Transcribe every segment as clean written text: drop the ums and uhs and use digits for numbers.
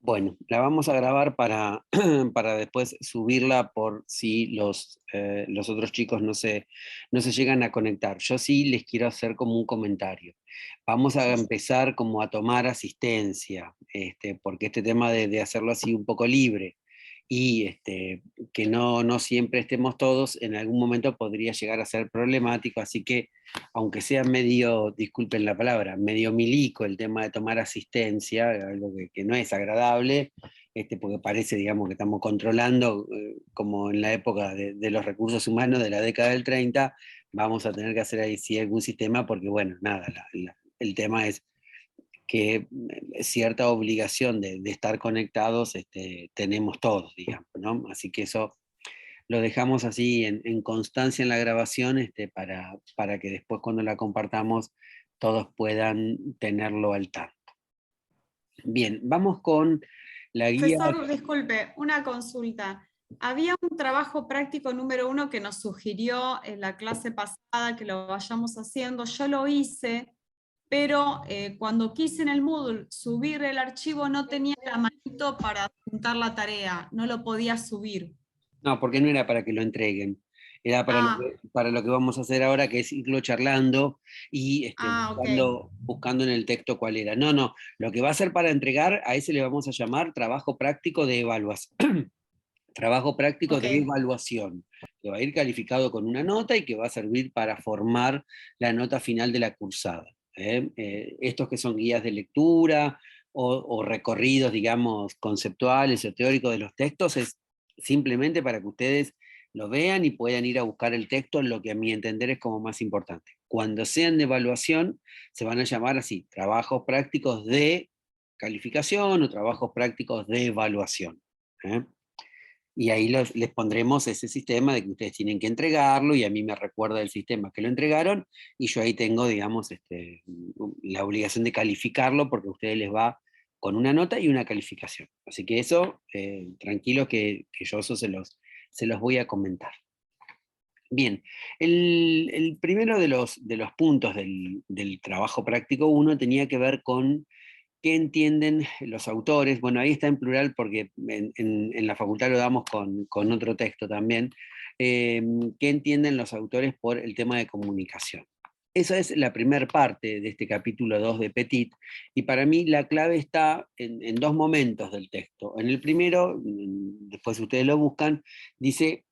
Bueno, la vamos a grabar para, para después subirla por si los otros chicos no se llegan a conectar. Yo sí les quiero hacer como un comentario. Vamos a Sí, sí. empezar como a tomar asistencia, porque este tema de hacerlo así un poco libre y que no siempre estemos todos, en algún momento podría llegar a ser problemático, así que aunque sea medio, disculpen la palabra, medio milico el tema de tomar asistencia, algo que no es agradable, porque parece, digamos, que estamos controlando, como en la época de los recursos humanos de la década del 30, vamos a tener que hacer ahí sí algún sistema, porque bueno, nada, el tema es que cierta obligación de estar conectados tenemos todos, digamos, ¿no? Así que eso lo dejamos así en constancia en la grabación, para que después cuando la compartamos todos puedan tenerlo al tanto. Bien, vamos con la guía. Profesor, disculpe, una consulta. Había un trabajo práctico número 1 que nos sugirió en la clase pasada que lo vayamos haciendo. Yo lo hice, pero cuando quise en el Moodle subir el archivo no tenía la manito para juntar la tarea, no lo podía subir. No, porque no era para que lo entreguen, era Ah, para lo que vamos a hacer ahora, que es irlo charlando y ok. buscando en el texto cuál era. No, no, lo que va a ser para entregar, a ese le vamos a llamar trabajo práctico de evaluación. Trabajo práctico Ok, de evaluación, que va a ir calificado con una nota y que va a servir para formar la nota final de la cursada. Estos que son guías de lectura o recorridos, digamos, conceptuales o teóricos de los textos, es simplemente para que ustedes lo vean y puedan ir a buscar el texto en lo que a mi entender es como más importante. Cuando sean de evaluación, se van a llamar así, trabajos prácticos de calificación o trabajos prácticos de evaluación. ¿eh? Y ahí les pondremos ese sistema de que ustedes tienen que entregarlo, y a mí me recuerda el sistema que lo entregaron, y yo ahí tengo, digamos, la obligación de calificarlo, porque a ustedes les va con una nota y una calificación. Así que eso, tranquilos que yo eso se los voy a comentar. Bien, el primero de los puntos del trabajo práctico uno tenía que ver con qué entienden los autores. Bueno, ahí está en plural porque en la facultad lo damos con otro texto también. ¿Qué entienden los autores por el tema de comunicación? Esa es la primera parte de este capítulo 2 de Petit, y para mí la clave está en dos momentos del texto. En el primero, después ustedes lo buscan, dice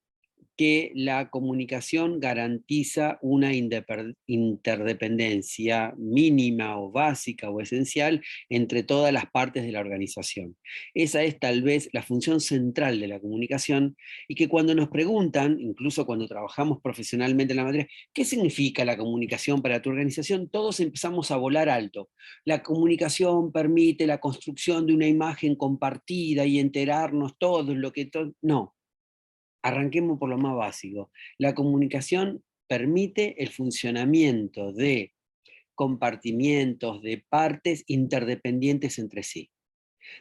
que la comunicación garantiza una interdependencia mínima o básica o esencial entre todas las partes de la organización. Esa es tal vez la función central de la comunicación, y que cuando nos preguntan, incluso cuando trabajamos profesionalmente en la materia, ¿qué significa la comunicación para tu organización? Todos empezamos a volar alto. La comunicación permite la construcción de una imagen compartida y enterarnos todos lo que... No. Arranquemos por lo más básico. La comunicación permite el funcionamiento de compartimientos, de partes interdependientes entre sí.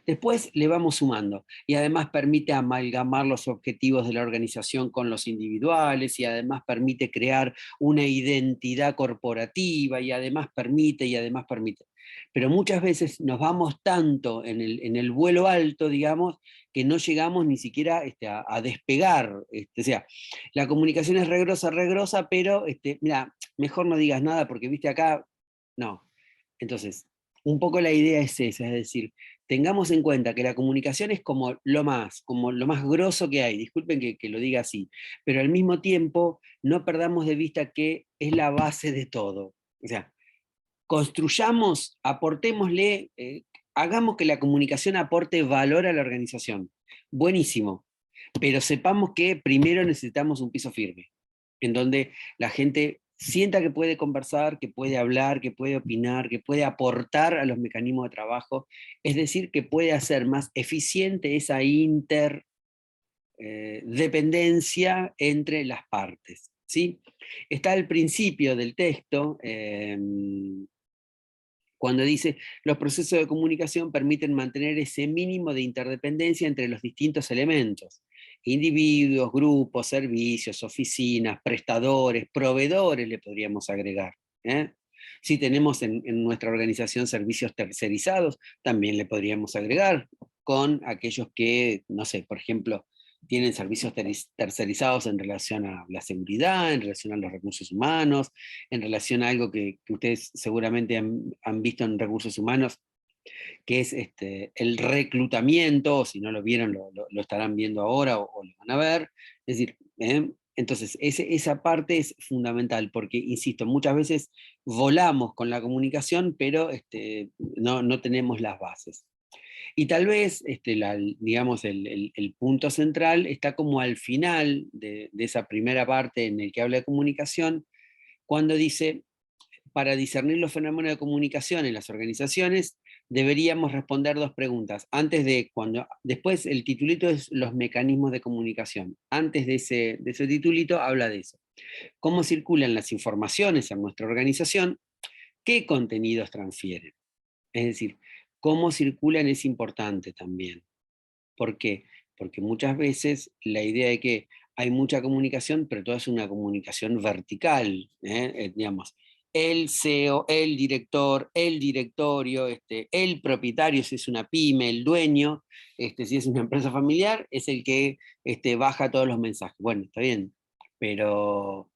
Después le vamos sumando, y además permite amalgamar los objetivos de la organización con los individuales, y además permite crear una identidad corporativa, y además permite, y además permite. Pero muchas veces nos vamos tanto en el vuelo alto, digamos, que no llegamos ni siquiera a despegar. O sea, la comunicación es regrosa, pero mira, mejor no digas nada porque viste acá, no. Entonces, un poco la idea es esa, es decir, tengamos en cuenta que la comunicación es como lo más grosso que hay, disculpen que lo diga así, pero al mismo tiempo no perdamos de vista que es la base de todo. O sea, construyamos, aportémosle, hagamos que la comunicación aporte valor a la organización. Buenísimo, pero sepamos que primero necesitamos un piso firme, en donde la gente sienta que puede conversar, que puede hablar, que puede opinar, que puede aportar a los mecanismos de trabajo, es decir, que puede hacer más eficiente esa interdependencia entre las partes. ¿Sí? Está al principio del texto, cuando dice, los procesos de comunicación permiten mantener ese mínimo de interdependencia entre los distintos elementos: individuos, grupos, servicios, oficinas, prestadores, proveedores, le podríamos agregar. ¿eh? Si tenemos en nuestra organización servicios tercerizados, también le podríamos agregar. con aquellos que, no sé, por ejemplo, tienen servicios tercerizados en relación a la seguridad, en relación a los recursos humanos, en relación a algo que ustedes seguramente han visto en recursos humanos, que es el reclutamiento, o si no lo vieron, lo estarán viendo ahora o lo van a ver. Es decir, entonces esa parte es fundamental, porque, insisto, muchas veces volamos con la comunicación, pero no tenemos las bases. Y tal vez, digamos, el punto central está como al final de esa primera parte en el que habla de comunicación, cuando dice, para discernir los fenómenos de comunicación en las organizaciones, deberíamos responder dos preguntas. Después el titulito es los mecanismos de comunicación. Antes de ese titulito habla de eso. ¿Cómo circulan las informaciones en nuestra organización? ¿Qué contenidos transfieren? Es decir, cómo circulan es importante también. ¿Por qué? Porque muchas veces la idea de que hay mucha comunicación, pero toda es una comunicación vertical, digamos, el CEO, el director, el directorio, el propietario, si es una pyme, el dueño, si es una empresa familiar, es el que baja todos los mensajes. Bueno, está bien, pero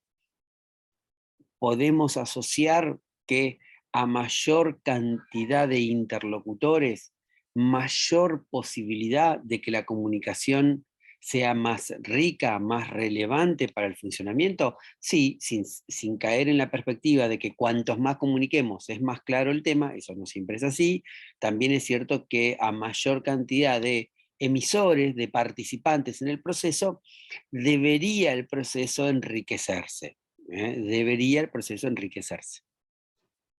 podemos asociar que a mayor cantidad de interlocutores, mayor posibilidad de que la comunicación sea más rica, más relevante para el funcionamiento. Sí, sin caer en la perspectiva de que cuantos más comuniquemos es más claro el tema, eso no siempre es así. También es cierto que a mayor cantidad de emisores, de participantes en el proceso, debería el proceso enriquecerse. Debería el proceso enriquecerse.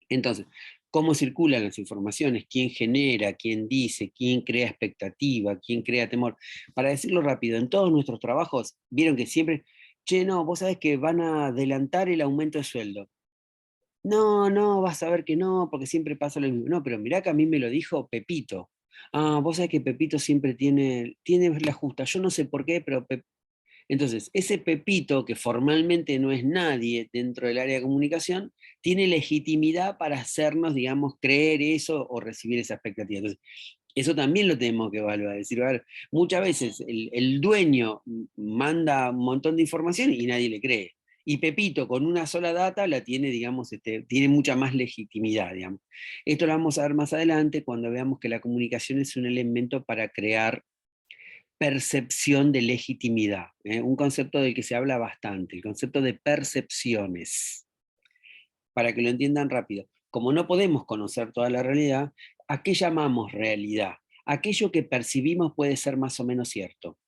Entonces, ¿cómo circulan las informaciones? ¿Quién genera? ¿Quién dice? ¿Quién crea expectativa? ¿Quién crea temor? Para decirlo rápido, en todos nuestros trabajos, vieron que siempre, che, no, vos sabés que van a adelantar el aumento de sueldo. No, no, vas a ver que no, porque siempre pasa lo mismo. No, pero mirá que a mí me lo dijo Pepito. Ah, vos sabés que Pepito siempre tiene la justa. Yo no sé por qué, pero entonces, ese Pepito, que formalmente no es nadie dentro del área de comunicación, tiene legitimidad para hacernos, digamos, creer eso o recibir esa expectativa. Entonces, eso también lo tenemos que evaluar. Es decir, a ver, muchas veces el dueño manda un montón de información y nadie le cree. Y Pepito, con una sola data, la tiene, digamos, tiene mucha más legitimidad, digamos. Esto lo vamos a ver más adelante cuando veamos que la comunicación es un elemento para crear percepción de legitimidad, un concepto del que se habla bastante, el concepto de percepciones, para que lo entiendan rápido. Como no podemos conocer toda la realidad, ¿a qué llamamos realidad? Aquello que percibimos puede ser más o menos cierto.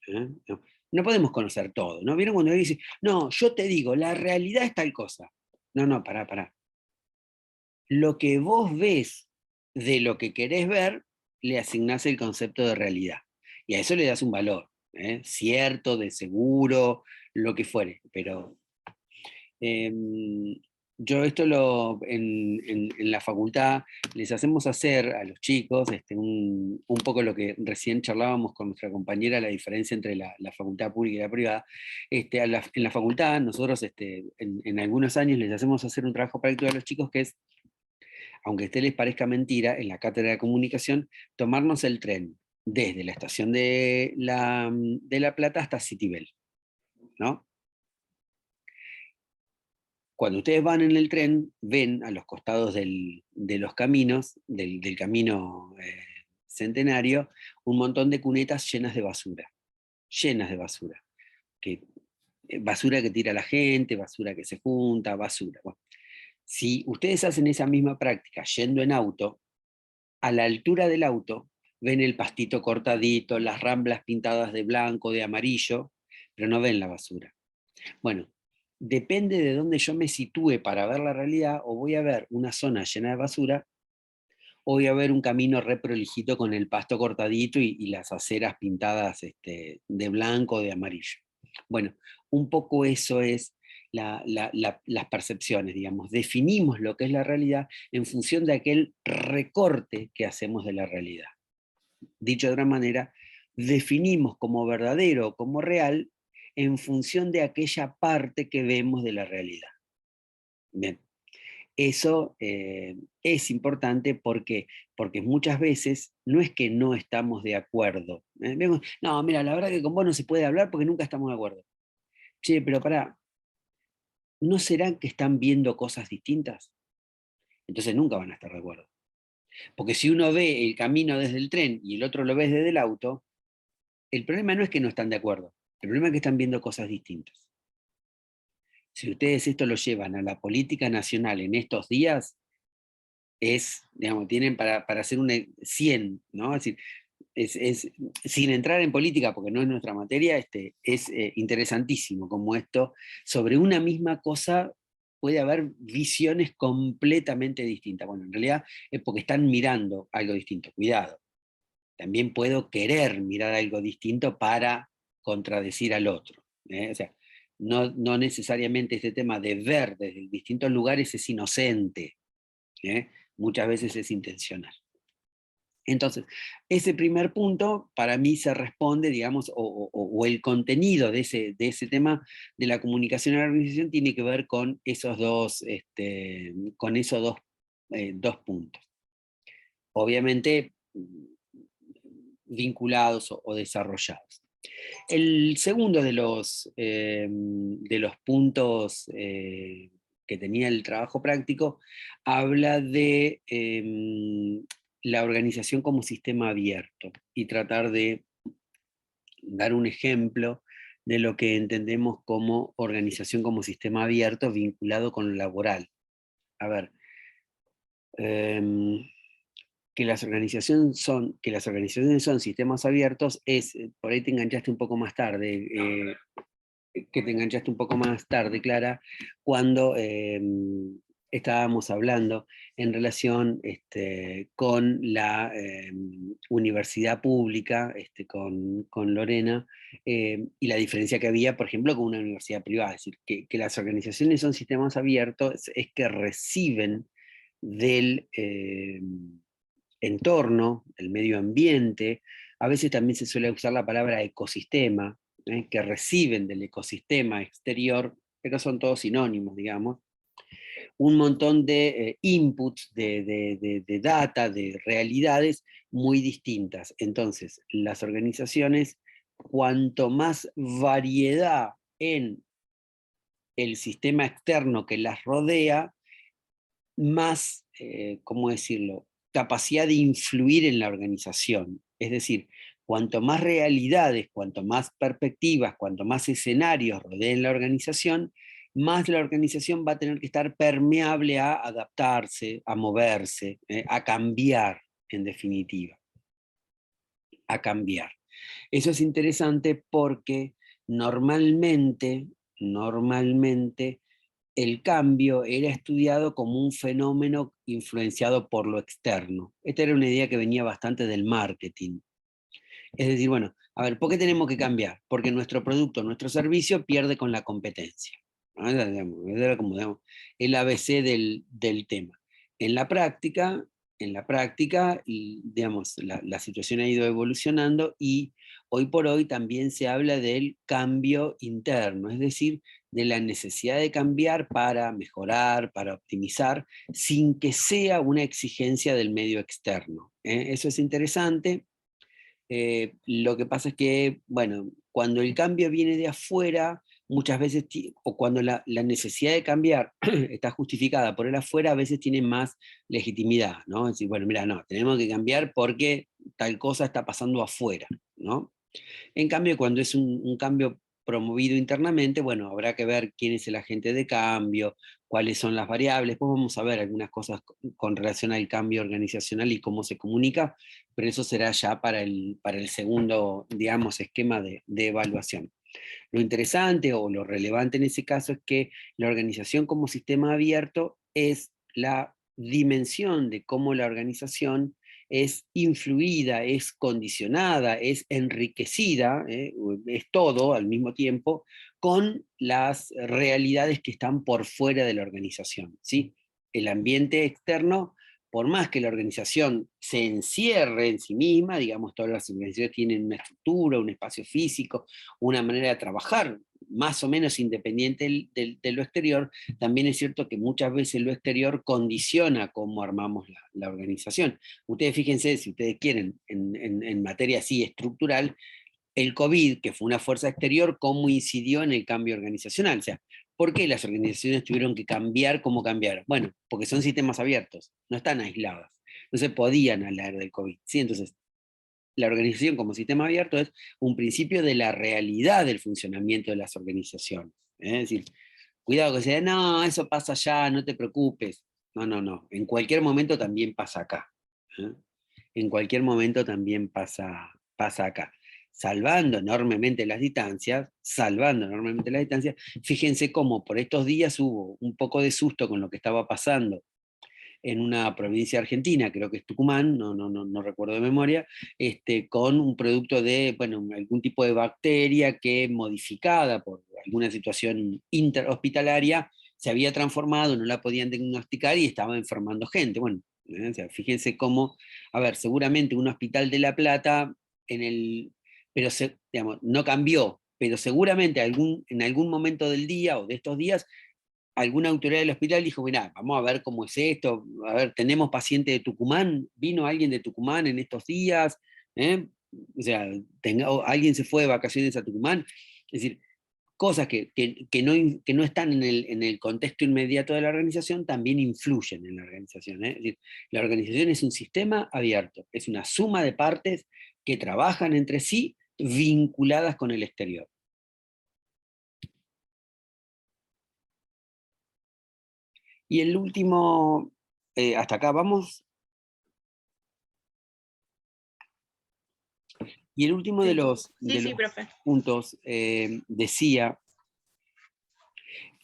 No, no podemos conocer todo, ¿no? ¿Vieron cuando dice, no, yo te digo, la realidad es tal cosa? No, no, pará. Lo que vos ves de lo que querés ver, le asignás el concepto de realidad. Y a eso le das un valor, cierto, de seguro, lo que fuere. Pero yo esto en la facultad les hacemos hacer a los chicos un poco lo que recién charlábamos con nuestra compañera, la diferencia entre la facultad pública y la privada. En la facultad nosotros en algunos años les hacemos hacer un trabajo práctico a los chicos que es, aunque a ustedes les parezca mentira, en la cátedra de comunicación, tomarnos el tren desde la estación de La Plata hasta Citibel, ¿no? Cuando ustedes van en el tren, ven a los costados de los caminos, del camino centenario, un montón de cunetas llenas de basura, que, basura que tira la gente, basura que se junta, basura. Bueno, si ustedes hacen esa misma práctica yendo en auto, a la altura del auto ven el pastito cortadito, las ramblas pintadas de blanco, de amarillo, pero no ven la basura. Bueno, depende de dónde yo me sitúe para ver la realidad, o voy a ver una zona llena de basura, o voy a ver un camino re prolijito con el pasto cortadito y las aceras pintadas de blanco o de amarillo. Bueno, un poco eso es las percepciones, digamos. Definimos lo que es la realidad en función de aquel recorte que hacemos de la realidad. Dicho de otra manera, definimos como verdadero o como real en función de aquella parte que vemos de la realidad. Bien. Eso es importante porque muchas veces no es que no estamos de acuerdo. No, mira, la verdad que con vos no se puede hablar porque nunca estamos de acuerdo. Che, pero pará, ¿no será que están viendo cosas distintas? Entonces nunca van a estar de acuerdo. Porque si uno ve el camino desde el tren y el otro lo ve desde el auto, el problema no es que no están de acuerdo, el problema es que están viendo cosas distintas. Si ustedes esto lo llevan a la política nacional en estos días, digamos, tienen para hacer un 100, ¿no? Es decir, sin entrar en política, porque no es nuestra materia, es interesantísimo como esto, sobre una misma cosa puede haber visiones completamente distintas. Bueno, en realidad es porque están mirando algo distinto, cuidado. También puedo querer mirar algo distinto para contradecir al otro. O sea, no necesariamente este tema de ver desde distintos lugares es inocente, muchas veces es intencional. Entonces, ese primer punto para mí se responde, digamos, o el contenido de ese tema de la comunicación en la organización tiene que ver con esos dos puntos. Obviamente vinculados o desarrollados. El segundo de los puntos que tenía el trabajo práctico habla de la organización como sistema abierto y tratar de dar un ejemplo de lo que entendemos como organización como sistema abierto vinculado con lo laboral. A ver, que las organizaciones son sistemas abiertos por ahí te enganchaste un poco más tarde, que te enganchaste un poco más tarde, Clara, cuando estábamos hablando en relación con la universidad pública, con Lorena, y la diferencia que había, por ejemplo, con una universidad privada. Es decir, que las organizaciones son sistemas abiertos, es que reciben del entorno, el medio ambiente, a veces también se suele usar la palabra ecosistema, que reciben del ecosistema exterior, pero son todos sinónimos, digamos, un montón de inputs, de data, de realidades muy distintas. Entonces, las organizaciones, cuanto más variedad en el sistema externo que las rodea, más, ¿cómo decirlo?, capacidad de influir en la organización. Es decir, cuanto más realidades, cuanto más perspectivas, cuanto más escenarios rodeen la organización, más la organización va a tener que estar permeable a adaptarse, a moverse, a cambiar, en definitiva, a cambiar. Eso es interesante porque normalmente, el cambio era estudiado como un fenómeno influenciado por lo externo. Esta era una idea que venía bastante del marketing. Es decir, bueno, a ver, ¿por qué tenemos que cambiar? Porque nuestro producto, nuestro servicio pierde con la competencia. ¿No? Era como, digamos, el ABC del tema. En la práctica, digamos, la situación ha ido evolucionando y hoy por hoy también se habla del cambio interno, es decir, de la necesidad de cambiar para mejorar, para optimizar, sin que sea una exigencia del medio externo. Eso es interesante. Lo que pasa es que, bueno, cuando el cambio viene de afuera, muchas veces, o cuando la necesidad de cambiar está justificada por el afuera, a veces tiene más legitimidad, ¿no? Es decir, bueno, mira, no, tenemos que cambiar porque tal cosa está pasando afuera, ¿no? En cambio, cuando es un cambio promovido internamente, bueno, habrá que ver quién es el agente de cambio, cuáles son las variables, después vamos a ver algunas cosas con relación al cambio organizacional y cómo se comunica, pero eso será ya para el segundo, digamos, esquema de evaluación. Lo interesante o lo relevante en ese caso es que la organización como sistema abierto es la dimensión de cómo la organización es influida, es condicionada, es enriquecida, es todo al mismo tiempo, con las realidades que están por fuera de la organización, ¿sí? El ambiente externo por más que la organización se encierre en sí misma, digamos, todas las organizaciones tienen una estructura, un espacio físico, una manera de trabajar más o menos independiente de lo exterior, también es cierto que muchas veces lo exterior condiciona cómo armamos la organización. Ustedes fíjense, si ustedes quieren, en materia así estructural, el COVID, que fue una fuerza exterior, cómo incidió en el cambio organizacional. O sea, ¿por qué las organizaciones tuvieron que cambiar como cambiaron? Bueno, porque son sistemas abiertos, no están aisladas, no se podían hablar del COVID. ¿Sí? Entonces, la organización como sistema abierto es un principio de la realidad del funcionamiento de las organizaciones. Es decir, cuidado que sea, no, eso pasa allá, no te preocupes. No, no, no. En cualquier momento también pasa acá. ¿Eh? En cualquier momento también pasa acá. Salvando enormemente las distancias, fíjense cómo por estos días hubo un poco de susto con lo que estaba pasando en una provincia argentina, creo que es Tucumán, no recuerdo de memoria, con un producto de, bueno, algún tipo de bacteria que modificada por alguna situación interhospitalaria, se había transformado, no la podían diagnosticar y estaba enfermando gente. Bueno, o sea, fíjense cómo, a ver, seguramente un hospital de La Plata, pero digamos, no cambió, pero seguramente en algún momento del día o de estos días alguna autoridad del hospital dijo, mirá, vamos a ver cómo es esto, a ver, tenemos paciente de Tucumán, vino alguien de Tucumán en estos días, ¿eh? O sea, o alguien se fue de vacaciones a Tucumán, es decir, cosas que no están en el contexto inmediato de la organización también influyen en la organización. ¿Eh? Es decir, la organización es un sistema abierto, es una suma de partes que trabajan entre sí vinculadas con el exterior. Y el último, hasta acá vamos. Y el último Sí. de los, Profe. puntos decía,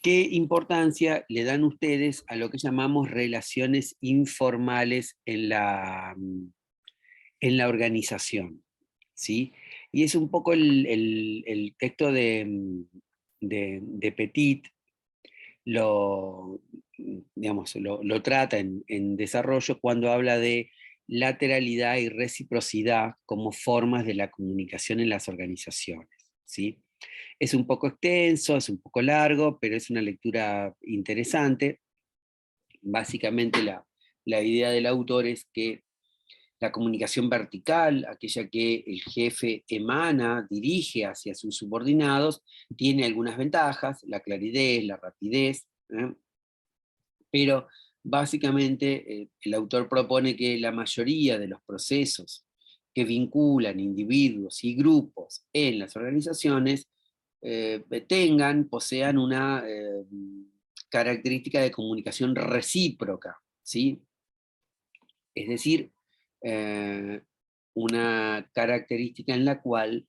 ¿qué importancia le dan ustedes a lo que llamamos relaciones informales en la organización? ¿Sí? Y es un poco el texto de Petit, digamos, lo trata en desarrollo cuando habla de lateralidad y reciprocidad como formas de la comunicación en las organizaciones. ¿Sí? Es un poco extenso, es un poco largo, pero es una lectura interesante. Básicamente la idea del autor es que la comunicación vertical, aquella que el jefe emana, dirige hacia sus subordinados, tiene algunas ventajas, la claridad, la rapidez, pero básicamente el autor propone que la mayoría de los procesos que vinculan individuos y grupos en las organizaciones posean una característica de comunicación recíproca, ¿sí? Es decir, eh, una característica en la cual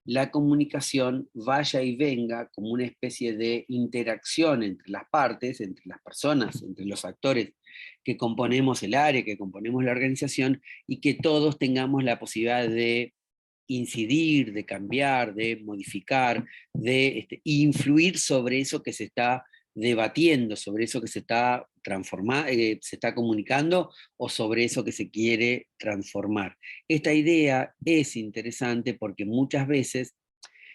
la comunicación vaya y venga como una especie de interacción entre las partes, entre las personas, entre los actores que componemos el área, que componemos la organización, y que todos tengamos la posibilidad de incidir, de cambiar, de modificar, de influir sobre eso que se está debatiendo, sobre eso que se está se está comunicando o sobre eso que se quiere transformar. Esta idea es interesante porque muchas veces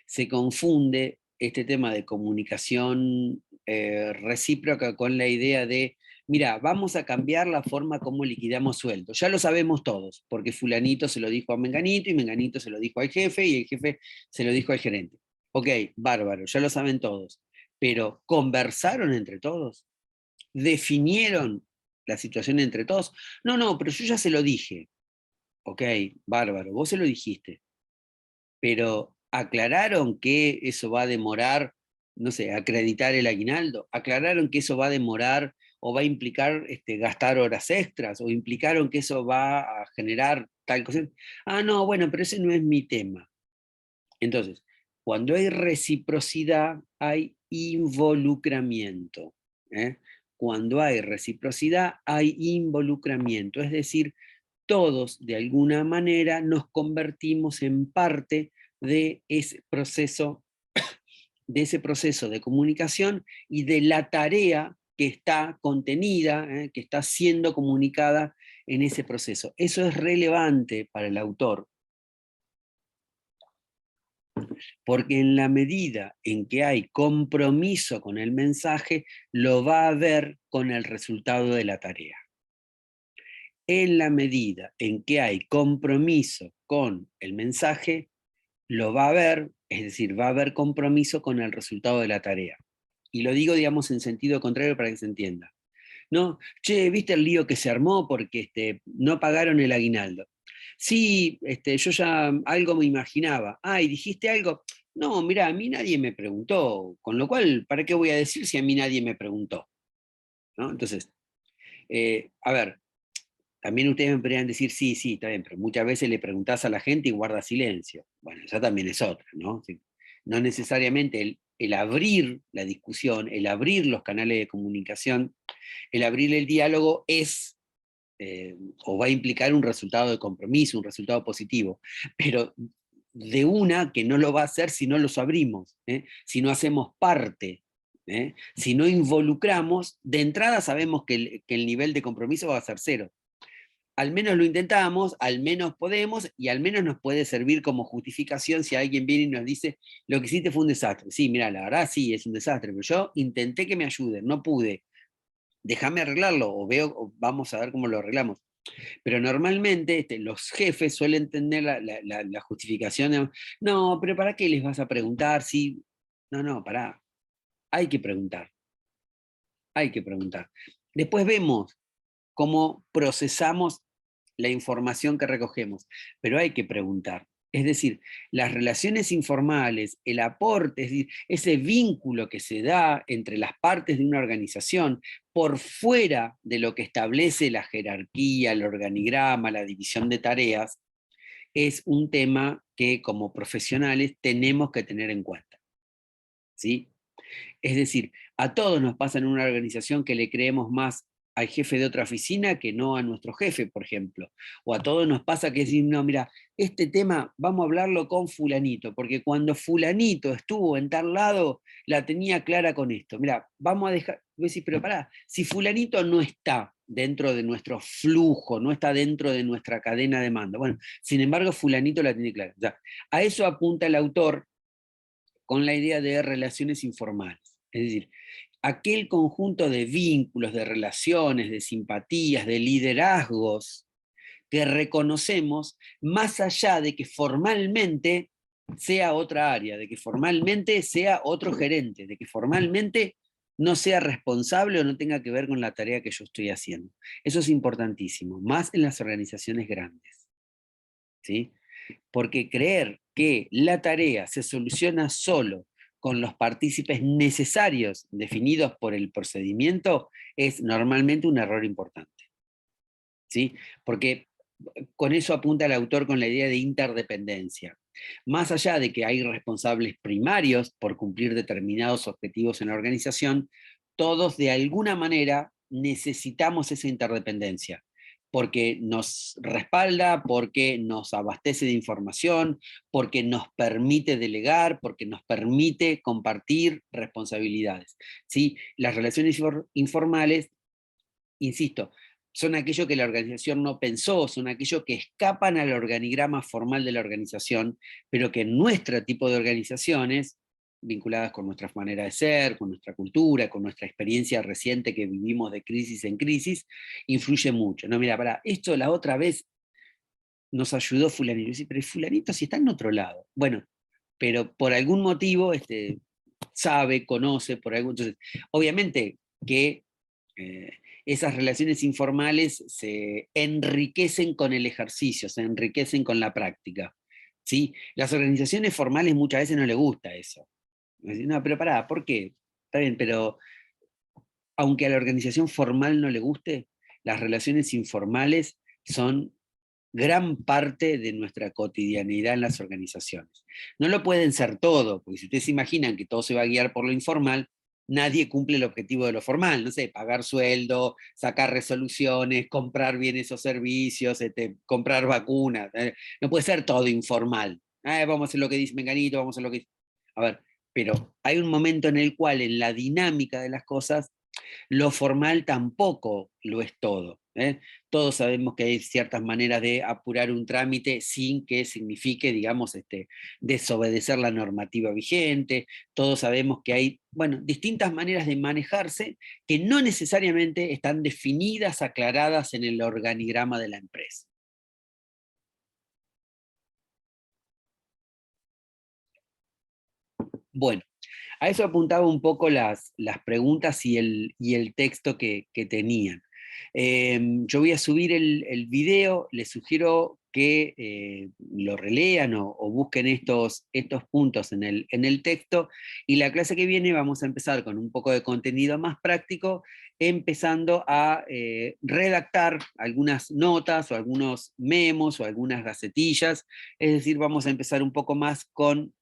se confunde este tema de comunicación recíproca con la idea de, mira, vamos a cambiar la forma como liquidamos sueldos. Ya lo sabemos todos, porque fulanito se lo dijo a Menganito y Menganito se lo dijo al jefe y el jefe se lo dijo al gerente. Ok, bárbaro, ya lo saben todos. Pero ¿conversaron entre todos? ¿Definieron la situación entre todos? No, no, pero yo ya se lo dije. Ok, bárbaro, vos se lo dijiste. Pero aclararon que eso va a demorar, no sé, acreditar el aguinaldo, aclararon que eso va a demorar o va a implicar gastar horas extras, o implicaron que eso va a generar tal cosa. Ah, no, bueno, pero ese no es mi tema. Entonces, cuando hay reciprocidad, hay involucramiento. ¿Eh? Cuando hay reciprocidad, hay involucramiento. Es decir, todos de alguna manera nos convertimos en parte de ese proceso de comunicación y de la tarea que está contenida, que está siendo comunicada en ese proceso. Eso es relevante para el autor, porque en la medida en que hay compromiso con el mensaje, lo va a ver con el resultado de la tarea. En la medida en que hay compromiso con el mensaje, lo va a ver, es decir, va a haber compromiso con el resultado de la tarea. Y lo digo, digamos, en sentido contrario para que se entienda. ¿No? Che, ¿viste el lío que se armó porque no pagaron el aguinaldo? Sí, yo ya algo me imaginaba. Ah, ¿y dijiste algo? No, mira, a mí nadie me preguntó, con lo cual, ¿para qué voy a decir si a mí nadie me preguntó? ¿No? Entonces, a ver, también ustedes me podrían decir, sí, sí, está bien, pero muchas veces le preguntás a la gente y guarda silencio. Bueno, esa también es otra, ¿no? Sí, no necesariamente el abrir la discusión, el abrir los canales de comunicación, el abrir el diálogo es o va a implicar un resultado de compromiso, un resultado positivo, pero de una que no lo va a hacer si no los abrimos, si no hacemos parte, si no involucramos, de entrada sabemos que el nivel de compromiso va a ser cero. Al menos lo intentamos, al menos podemos, y al menos nos puede servir como justificación si alguien viene y nos dice, lo que hiciste fue un desastre. Sí, mira, la verdad sí, es un desastre, pero yo intenté que me ayuden, no pude. Déjame arreglarlo, o veo, o vamos a ver cómo lo arreglamos. Pero normalmente los jefes suelen tener la justificación de, no, pero ¿para qué les vas a preguntar? Si... No, no, pará, hay que preguntar, hay que preguntar. Después vemos cómo procesamos la información que recogemos, pero hay que preguntar. Es decir, las relaciones informales, el aporte, es decir, ese vínculo que se da entre las partes de una organización por fuera de lo que establece la jerarquía, el organigrama, la división de tareas, es un tema que como profesionales tenemos que tener en cuenta. ¿Sí? Es decir, a todos nos pasa en una organización que le creemos más al jefe de otra oficina que no a nuestro jefe, por ejemplo. O a todos nos pasa que decir, no, mira, este tema vamos a hablarlo con fulanito, porque cuando fulanito estuvo en tal lado, la tenía clara con esto. Mira, vamos a dejar, vos decís, pero pará, si fulanito no está dentro de nuestro flujo, no está dentro de nuestra cadena de mando. Bueno, sin embargo, fulanito la tiene clara. O sea, a eso apunta el autor con la idea de relaciones informales. Es decir, aquel conjunto de vínculos, de relaciones, de simpatías, de liderazgos que reconocemos más allá de que formalmente sea otra área, de que formalmente sea otro gerente, de que formalmente no sea responsable o no tenga que ver con la tarea que yo estoy haciendo. Eso es importantísimo, más en las organizaciones grandes. ¿Sí? Porque creer que la tarea se soluciona solo con los partícipes necesarios definidos por el procedimiento es normalmente un error importante. ¿Sí? Porque con eso apunta el autor con la idea de interdependencia. Más allá de que hay responsables primarios por cumplir determinados objetivos en la organización, todos de alguna manera necesitamos esa interdependencia, porque nos respalda, porque nos abastece de información, porque nos permite delegar, porque nos permite compartir responsabilidades. ¿Sí? Las relaciones informales, insisto, son aquello que la organización no pensó, son aquello que escapan al organigrama formal de la organización, pero que en nuestro tipo de organizaciones, vinculadas con nuestra manera de ser, con nuestra cultura, con nuestra experiencia reciente que vivimos de crisis en crisis, influye mucho. No, mira, para esto la otra vez nos ayudó fulanito. Sí, pero fulanito si está en otro lado. Bueno, pero por algún motivo sabe, conoce, por algún... Entonces, obviamente que esas relaciones informales se enriquecen con el ejercicio, se enriquecen con la práctica. ¿Sí? Las organizaciones formales muchas veces no les gusta eso. No, pero pará, ¿por qué? Está bien, pero aunque a la organización formal no le guste, las relaciones informales son gran parte de nuestra cotidianidad en las organizaciones. No lo pueden ser todo, porque si ustedes se imaginan que todo se va a guiar por lo informal, nadie cumple el objetivo de lo formal, no sé, pagar sueldo, sacar resoluciones, comprar bienes o servicios, comprar vacunas, no puede ser todo informal. Vamos a hacer lo que dice Menganito, vamos a hacer lo que dice... A ver, pero hay un momento en el cual en la dinámica de las cosas, lo formal tampoco lo es todo. ¿eh? Todos sabemos que hay ciertas maneras de apurar un trámite sin que signifique, digamos, desobedecer la normativa vigente. Todos sabemos que hay, bueno, distintas maneras de manejarse que no necesariamente están definidas, aclaradas en el organigrama de la empresa. Bueno, a eso apuntaba un poco las preguntas y el texto que tenían. Yo voy a subir el video, les sugiero que lo relean o busquen estos puntos en el texto, y la clase que viene vamos a empezar con un poco de contenido más práctico, empezando a redactar algunas notas o algunos memos o algunas gacetillas, es decir, vamos a empezar un poco más con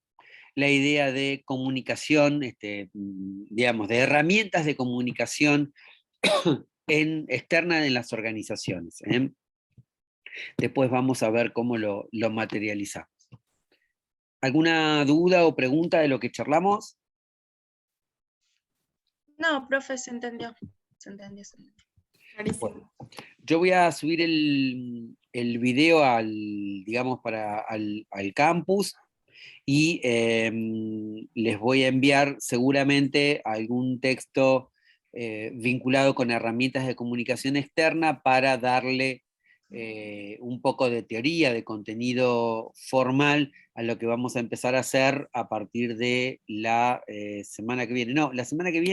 la idea de comunicación, digamos, de herramientas de comunicación externa en las organizaciones. Después vamos a ver cómo lo materializamos. ¿Alguna duda o pregunta de lo que charlamos? No, profe, se entendió. Se entendió. Bueno, yo voy a subir el video digamos, al campus, y les voy a enviar seguramente algún texto vinculado con herramientas de comunicación externa para darle un poco de teoría, de contenido formal a lo que vamos a empezar a hacer a partir de la semana que viene. No, la semana que viene